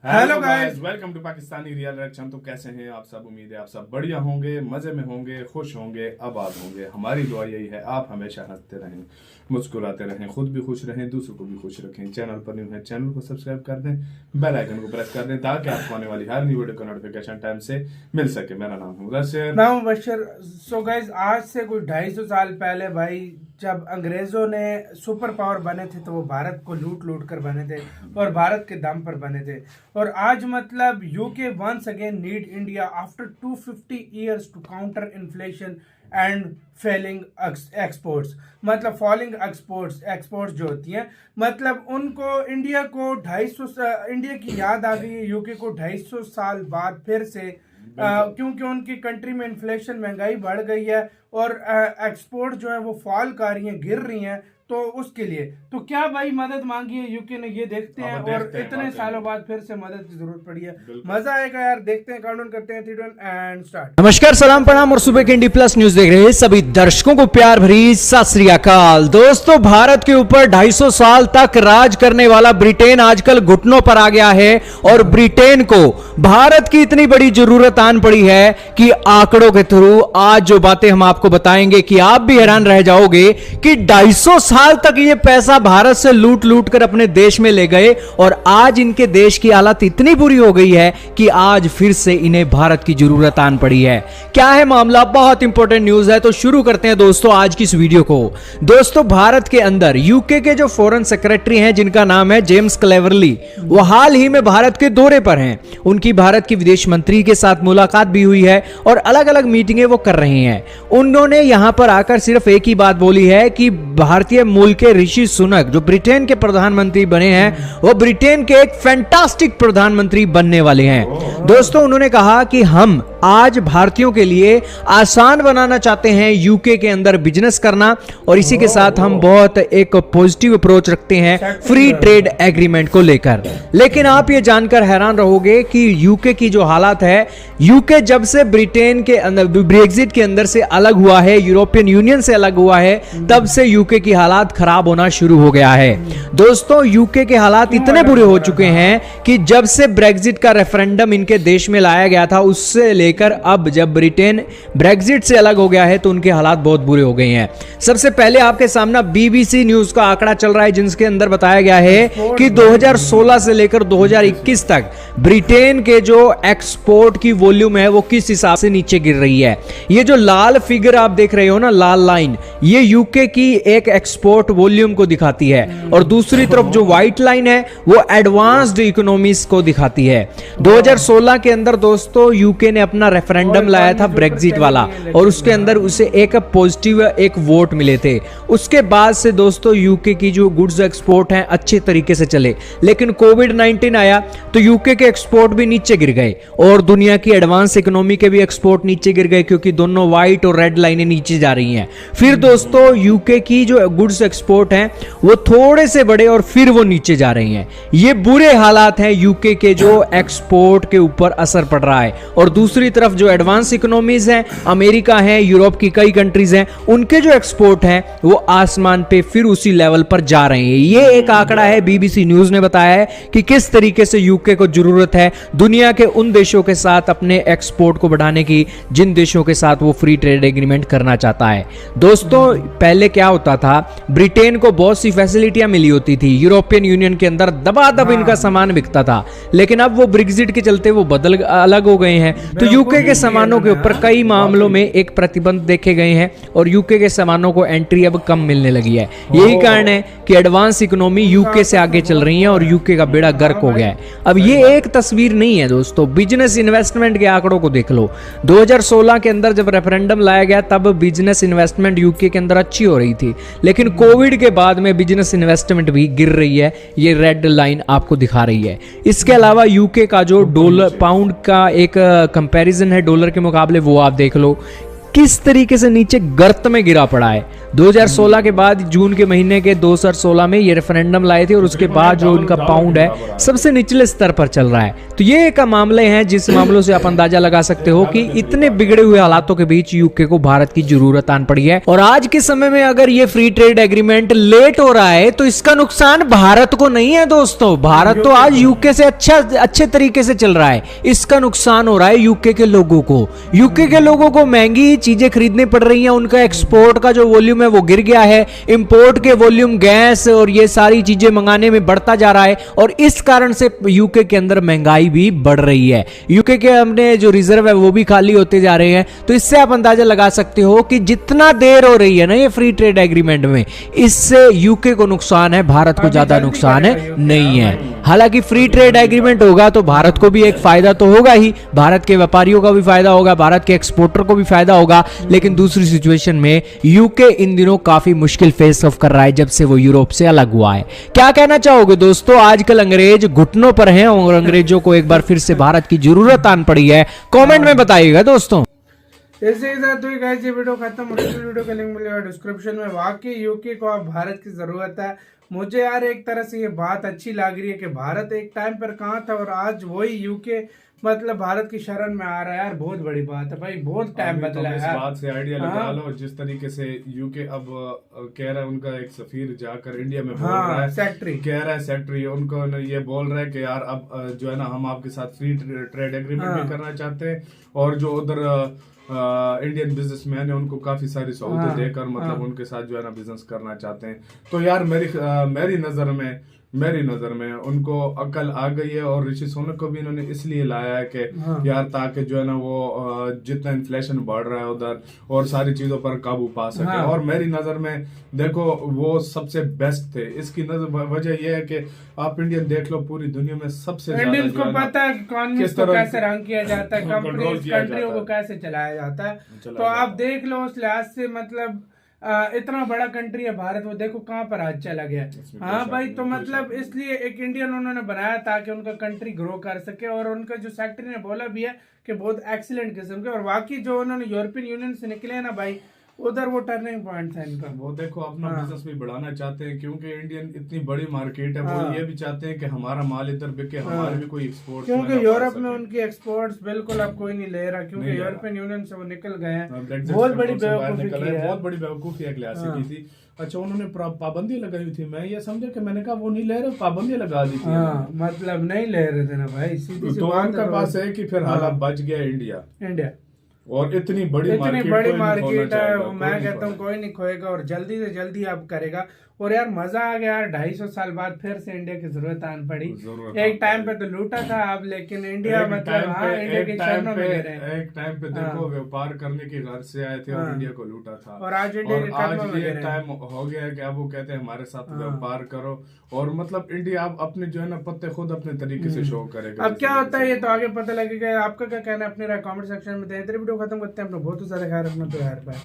Hello guys, welcome to Pakistani real reaction. तो कैसे हैं आप सब? उम्मीद है आप सब बढ़िया होंगे, मजे में होंगे, खुश होंगे, आबाद होंगे। हमारी दुआ यही है आप हमेशा हंसते रहें, मुस्कुराते रहें, खुद भी खुश रहें, दूसरों को भी खुश रखें। चैनल पर न्यू है, चैनल को सब्सक्राइब कर दें, बेल आइकन को प्रेस कर दें ताकि आपको आने वाली हर न्यू वीडियो का नोटिफिकेशन टाइम से मिल सके। मेरा नाम है मुदस्सिर। मैं हूं बशर। सो गाइस, आज से कोई 250 साल पहले भाई जब अंग्रेजों ने सुपर पावर बने थे तो वो भारत को लूट लूट कर बने थे और भारत के दम पर बने थे। और आज मतलब UK once again need India after 250 years to counter inflation and failing exports. मतलब फॉलिंग एक्सपोर्ट्स जो होती हैं, मतलब उनको इंडिया को 250 इंडिया की याद आ गई है यूके को 250 साल बाद फिर से, क्योंकि उनकी कंट्री में इन्फ्लेशन, महंगाई बढ़ गई है और एक्सपोर्ट जो है वो फॉल कर रही हैं, गिर रही हैं। तो उसके लिए तो क्या भाई मदद मांगी है यूके ने, ये देखते हैं। और इतने सालों बाद फिर से मदद की जरूरत पड़ी है, मजा आएगा यार। देखते हैं, काउंटडाउन करते हैं, 3 2 1 एंड स्टार्ट। नमस्कार, सलाम, प्रणाम और सुबह के इंडी प्लस न्यूज देख रहे हैं सभी दर्शकों को प्यार भरी सत श्री अकाल। दोस्तों, भारत के ऊपर 250 साल तक राज करने वाला ब्रिटेन आजकल घुटनों पर आ गया है और ब्रिटेन को भारत की इतनी बड़ी जरूरत आन पड़ी है कि आंकड़ों के थ्रू आज जो बातें हम आपको बताएंगे कि आप भी हैरान रह जाओगे कि 250 साल तक ये पैसा भारत से लूट लूट कर अपने देश में ले गए और आज इनके देश की हालत इतनी बुरी हो गई है कि आज फिर से इन्हें भारत की जरूरत आन पड़ी है। क्या है मामला? बहुत इंपॉर्टेंट न्यूज है, तो शुरू करते हैं दोस्तों आज की इस वीडियो को। दोस्तों, भारत के अंदर यूके के जो फॉरेन सेक्रेटरी हैं जिनका नाम है जेम्स क्लेवरली, वो हाल ही में भारत के दौरे पर हैं। उनकी भारत की विदेश मंत्री के साथ मुलाकात भी हुई है और अलग अलग मीटिंगें वो कर रहे हैं। उन्होंने यहां पर आकर सिर्फ एक ही बात बोली है कि भारतीय मूल के ऋषि सुनक जो ब्रिटेन के प्रधानमंत्री बने हैं वो ब्रिटेन के एक फैंटास्टिक प्रधानमंत्री बनने वाले हैं। दोस्तों, उन्होंने कहा कि हम आज भारतीयों के लिए आसान बनाना चाहते हैं यूके के अंदर बिजनेस करना और इसी के साथ हम बहुत एक पॉजिटिव अप्रोच रखते हैं फ्री ट्रेड एग्रीमेंट को लेकर। लेकिन आप ये जानकर हैरान रहोगे कि यूके की जो हालात है, यूके जब से ब्रिटेन के अंदर ब्रेक्जिट के अंदर से अलग हुआ है, यूरोपियन यूनियन से अलग हुआ है, तब से यूके की हालात खराब होना शुरू हो गया है। दोस्तों, यूके के हालात इतने बुरे हो चुके हैं कि जब से ब्रेक्जिट का रेफरेंडम इनके देश में लाया गया था उससे लेकर अब जब ब्रिटेन ब्रेक्जिट से अलग हो गया है तो उनके हालात बहुत बुरे हो गए हैं। सबसे पहले आपके सामने बीबीसी न्यूज का आंकड़ा चल रहा है जिसके अंदर बताया गया है कि 2016 से लेकर 2021 तक ब्रिटेन के जो एक्सपोर्ट की वॉल्यूम है वो किस हिसाब से नीचे गिर रही है। ये जो लाल फिगर आप देख रहे हो ना, लाल लाइन, ये यूके की एक एक्सपोर्ट वॉल्यूम को दिखाती है और दूसरी तरफ जो व्हाइट लाइन है वो एडवांस्ड इकोनॉमीज को दिखाती है। 2016 के अंदर दोस्तों यूके ने अपना रेफरेंडम लाया था ब्रेक्जिट वाला और उसके अंदर उसे एक पॉजिटिव एक वोट मिले थे। उसके बाद से दोस्तों यूके की जो गुड्स एक्सपोर्ट हैं अच्छे तरीके से चले, लेकिन कोविड-19 आया तो यूके के एक्सपोर्ट भी नीचे गिर गए और दुनिया की एडवांस इकोनॉमी के भी एक्सपोर्ट नीचे गिर गए क्योंकि दोनों व्हाइट और रेड लाइनें नीचे जा रही हैं। फिर दोस्तों यूके की जो गुड्स एक्सपोर्ट हैं वो थोड़े से बढ़े और फिर वो नीचे जा रही हैं। ये बुरे हालात हैं यूके के जो एक्सपोर्ट के ऊपर असर पड़ रहा है। और दूसरी तरफ जो एडवांस इकोनॉमीज हैं, अमेरिका है, यूरोप की कई कंट्रीज हैं, उनके जो एक्सपोर्ट हैं वो आसमान पे फिर उसी लेवल पर जा रहे हैं। ये एक आंकड़ा है, बीबीसी न्यूज ने बताया है कि किस तरीके से यूके को जरूरत है दुनिया के उन देशों के साथ अपने एक्सपोर्ट को बढ़ाने की जिन देशों के साथ वो फ्री ट्रेड एग्रीमेंट करना चाहता है। दोस्तों, पहले क्या होता था, ब्रिटेन को बहुत सी फैसिलिटियां मिली होती थी, यूरोपियन यूनियन के अंदर दबादब इनका सामान बिकता था, लेकिन अब वो ब्रेक्जिट के चलते वो अलग हो गए हैं। तो यूके के सामानों के ऊपर कई मामलों में एक प्रतिबंध देखे गए हैं और यूके के सामानों को एंट्री अब कम मिलने लगी है। यही कारण है कि एडवांस इकोनॉमी यूके से आगे चल रही है और यूके का बेड़ा गर्क हो गया है। अब ये एक तस्वीर नहीं है दोस्तों, बिजनेस इन्वेस्टमेंट के आंकड़ों को देख लो। 2016 के अंदर जब रेफरेंडम लाया गया तब बिजनेस इन्वेस्टमेंट यूके के अंदर अच्छी हो रही थी, लेकिन कोविड के बाद में बिजनेस इन्वेस्टमेंट भी गिर रही है। ये रेड लाइन आपको दिखा रही है। इसके अलावा यूके का जो डॉलर पाउंड का एक कंपैरिजन है डॉलर के मुकाबले, वो आप देख लो। किस तरीके से नीचे गर्त में गिरा पड़ा है। 2016 के बाद जून के महीने के 2016 में ये रेफरेंडम लाए थे और उसके बाद जो उनका पाउंड है सबसे निचले स्तर पर चल रहा है। तो ये एक मामले हैं जिस मामलों से आप अंदाजा लगा सकते हो कि इतने बिगड़े हुए हालातों के बीच यूके को भारत की जरूरत आन पड़ी है। और आज के समय में अगर ये फ्री ट्रेड एग्रीमेंट लेट हो रहा है तो इसका नुकसान भारत को नहीं है दोस्तों। भारत तो आज यूके से अच्छे तरीके से चल रहा है। इसका नुकसान हो रहा है यूके के लोगों को। यूके के लोगों को महंगी चीजें खरीदनी पड़ रही हैं, उनका एक्सपोर्ट का जो वॉल्यूम है वो गिर गया है, इंपोर्ट के वॉल्यूम गैस और ये सारी चीजें मंगाने में बढ़ता जा रहा है और इस कारण से यूके के अंदर महंगाई भी बढ़ रही है। यूके के अपने जो रिजर्व है वो भी खाली होते जा रहे हैं। तो इससे आप अंदाजा लगा सकते हो कि जितना देर हो रही है ना ये फ्री ट्रेड एग्रीमेंट में, इससे यूके को नुकसान है, भारत को ज्यादा नुकसान है नहीं है। हालांकि फ्री ट्रेड एग्रीमेंट होगा तो भारत को भी एक फायदा तो होगा ही, भारत के व्यापारियों का भी फायदा होगा, भारत के एक्सपोर्टर को भी फायदा होगा। लेकिन दूसरी सिचुएशन में यूके इन दिनों काफी मुश्किल फेस ऑफ कर रहा है जब से वो यूरोप से अलग हुआ है। क्या कहना चाहोगे दोस्तों? आजकल अंग्रेज घुटनों पर हैं और अंग्रेजों को एक बार फिर से भारत की जरूरत आन पड़ी है। कमेंट में बताइएगा दोस्तों। इसके साथ हुई गाइस ये वीडियो खत्म हो रही है। वीडियो का लिंक मिलेगा डिस्क्रिप्शन में। वाकई यूके को अब भारत की जरूरत है। मुझे यार एक तरह से ये बात अच्छी लग रही है कि भारत एक टाइम पर कहाँ था और आज वही यूके मतलब भारत की शरण में आ रहा है। यार बहुत बड़ी बात है भाई, बहुत टाइम बदला है। इस बात से आइडिया लगा लो, जिस तरीके से यूके अब कह रहा है, उनका एक सफीर जाकर इंडिया में बोल रहा है, सेक्रेटरी कह रहा है, सेक्रेटरी उनको ये बोल रहा है कि यार अब जो है ना हम आपके साथ फ्री ट्रेड एग्रीमेंट भी करना चाहते हैं और जो उधर इंडियन बिजनेसमैन है उनको काफी सारी सहूलतें देकर मतलब उनके साथ जो है ना बिजनेस करना चाहते हैं। तो यार मेरी नजर में उनको अकल आ गई है और ऋषि सुनक को भी इन्होंने इसलिए लाया है कि यार ताकि जो है ना वो जितना इन्फ्लेशन बढ़ रहा है उधर और सारी चीजों पर काबू पा सके। और मेरी नजर में देखो वो सबसे बेस्ट थे। इसकी वजह यह है कि आप इंडियन देख लो, पूरी दुनिया में सबसे इंडियन को पता है इकोनॉमी को कैसे रन किया जाता है, कंट्रियों को कैसे चलाया जाता है। तो आप देख लो उस लिहाज से मतलब इतना बड़ा कंट्री है भारत, वो देखो कहाँ पर आज चला गया। हाँ भाई, तो मतलब इसलिए एक इंडियन उन्होंने बनाया ताकि उनका कंट्री ग्रो कर सके। और उनका जो सेक्रेटरी ने बोला भी है कि बहुत एक्सीलेंट किस्म के, और बाकी जो उन्होंने यूरोपियन यूनियन से निकले हैं ना भाई, उधर वो टर्निंग पॉइंट था इनका। वो देखो अपना बिजनेस भी बढ़ाना चाहते हैं क्योंकि इंडियन इतनी बड़ी मार्केट है। वो ये भी चाहते हैं कि हमारा माल इधर बिके, हमारे भी कोई एक्सपोर्ट, क्योंकि यूरोप में उनकी एक्सपोर्ट्स बिल्कुल अब कोई नहीं ले रहा क्योंकि यूरोपियन यूनियन से वो निकल गए हैं। बहुत बड़ी बेवकूफी एक लिहाज से की थी। अच्छा, उन्होंने पाबंदी लगाई हुई थी, मैं ये समझा कि मैंने कहा वो नहीं ले रहे, पाबंदी लगा दी थी। मतलब नहीं ले रहे थे ना भाई, सीधी सी तो बात उनके पास है कि फिर हालात बच गया इंडिया और इतनी बड़ी मार्केट है। मैं कहता हूँ कोई नहीं खोएगा और जल्दी से जल्दी अब करेगा। और यार मजा आ गया यार, 250 साल बाद फिर से इंडिया की जरूरत आन पड़ी। एक टाइम पे तो लूटा था अब, लेकिन इंडिया मतलब इंडिया के चरणों में गिरे। एक टाइम पे देखो व्यापार करने की गर्ज से आए थे और इंडिया को लूटा था। और आज इंडिया के कदमों में गिरे। टाइम हो गया है कि अब वो कहते हैं हमारे साथ व्यापार करो और मतलब इंडिया अब अपने जो है ना पत्ते खुद अपने तरीके से शो करेगा। अब क्या होता है ये तो आगे पता लगेगा। आपका क्या कहना है अपने कमेंट सेक्शन में दें। वीडियो खत्म करते हैं। अपना बहुत सारे ख्याल रखना तो यार बाय।